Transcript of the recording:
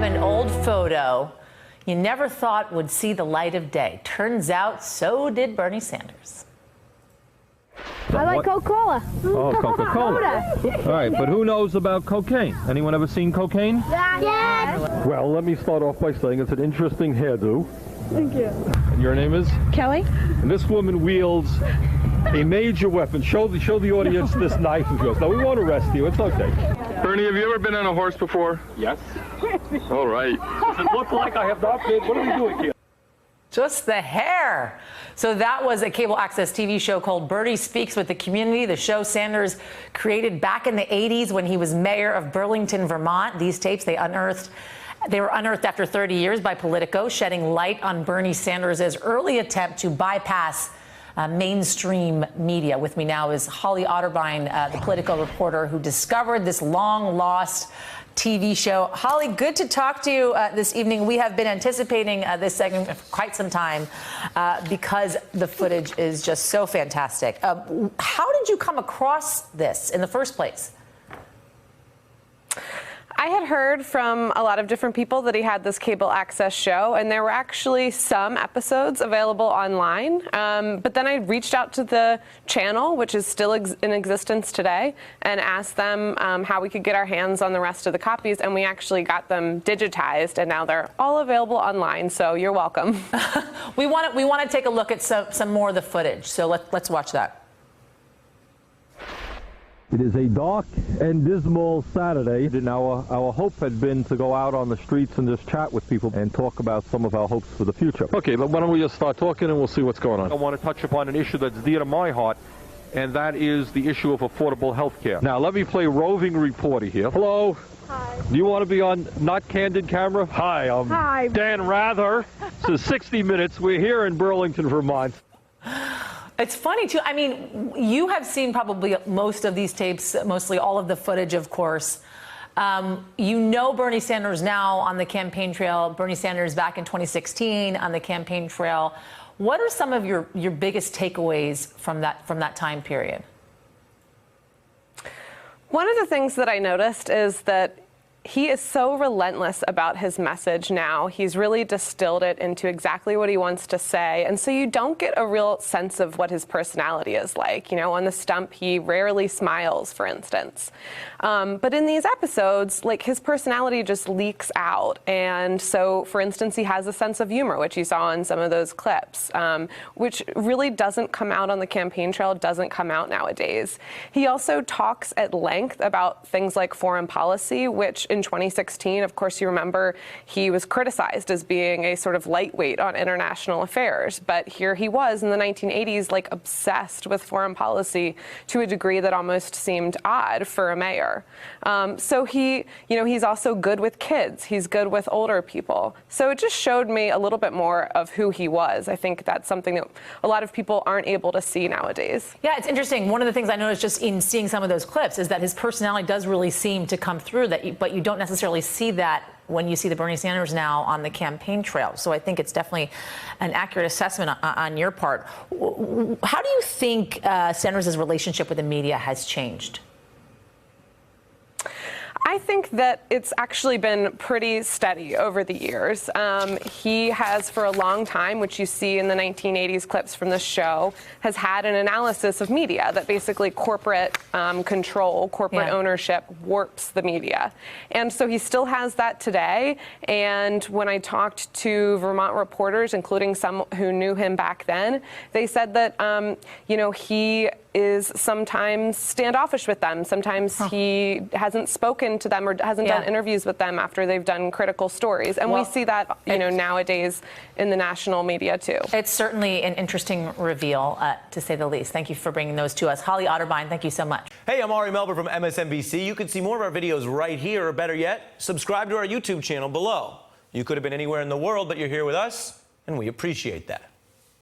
have an old photo you never thought would see the light of day. Turns out so did Bernie Sanders. I like Coca-Cola. Oh, Coca-Cola. All right, but who knows about cocaine? Anyone ever seen cocaine? Yes. Well, let me start off by saying it's an interesting hairdo. Thank you. And your name is? Kelly. And this woman wields a major weapon. Show the audience this knife of yours. Now, we won't arrest you. It's okay. Bernie, have you ever been on a horse before? Yes. All right. Does it look like I have not been? What are we doing here? Just the hair. So that was a cable access TV show called Bernie Speaks with the Community, the show Sanders created back in the 80s when he was mayor of Burlington, Vermont. These tapes they were unearthed after 30 years by Politico, shedding light on Bernie Sanders' early attempt to bypass mainstream media. With me now is Holly Otterbein, the Politico reporter who discovered this long-lost TV show. Holly, good to talk to you this evening. We have been anticipating this segment for quite some time because the footage is just so fantastic. How did you come across this in the first place? I had heard from a lot of different people that he had this cable access show, and there were actually some episodes available online. But then I reached out to the channel, which is still in existence today, and asked them how we could get our hands on the rest of the copies, and we actually got them digitized, and now they're all available online. So you're welcome. We want to take a look at some more of the footage. So let's watch that. It is a dark and dismal Saturday, and our hope had been to go out on the streets and just chat with people and talk about some of our hopes for the future. Okay, why don't we just start talking and we'll see what's going on. I want to touch upon an issue that's dear to my heart, and that is the issue of affordable health care. Now, let me play roving reporter here. Hello. Hi. Do you want to be on Not Candid camera? Hi, Hi. Dan Rather. This is 60 Minutes. We're here in Burlington, Vermont. It's funny, too. I mean, you have seen probably most of these tapes, mostly all of the footage, of course. You know Bernie Sanders now on the campaign trail, Bernie Sanders back in 2016 on the campaign trail. What are some of your biggest takeaways from that time period? One of the things that I noticed is that he is so relentless about his message now. He's really distilled it into exactly what he wants to say. And so you don't get a real sense of what his personality is like. You know, on the stump, he rarely smiles, for instance. But in these episodes, like, his personality just leaks out. And so, for instance, he has a sense of humor, which you saw in some of those clips, which really doesn't come out on the campaign trail, doesn't come out nowadays. He also talks at length about things like foreign policy, which in 2016, of course, you remember he was criticized as being a sort of lightweight on international affairs. But here he was in the 1980s, like, obsessed with foreign policy to a degree that almost seemed odd for a mayor. So he's also good with kids. He's good with older people. So it just showed me a little bit more of who he was. I think that's something that a lot of people aren't able to see nowadays. Yeah, it's interesting. One of the things I noticed just in seeing some of those clips is that his personality does really seem to come through, but you don't necessarily see that when you see the Bernie Sanders now on the campaign trail. So I think it's definitely an accurate assessment on your part. How do you think Sanders' relationship with the media has changed? I think that it's actually been pretty steady over the years. He has, for a long time, which you see in the 1980s clips from the show, has had an analysis of media that basically corporate control, corporate ownership warps the media. And so he still has that today. And when I talked to Vermont reporters, including some who knew him back then, they said that, he is sometimes standoffish with them. Sometimes he hasn't spoken to them or hasn't done interviews with them after they've done critical stories. And we see that, nowadays in the national media, too. It's certainly an interesting reveal, to say the least. Thank you for bringing those to us. Holly Otterbein, thank you so much. Hey, I'm Ari Melber from MSNBC. You can see more of our videos right here, or better yet, subscribe to our YouTube channel below. You could have been anywhere in the world, but you're here with us, and we appreciate that.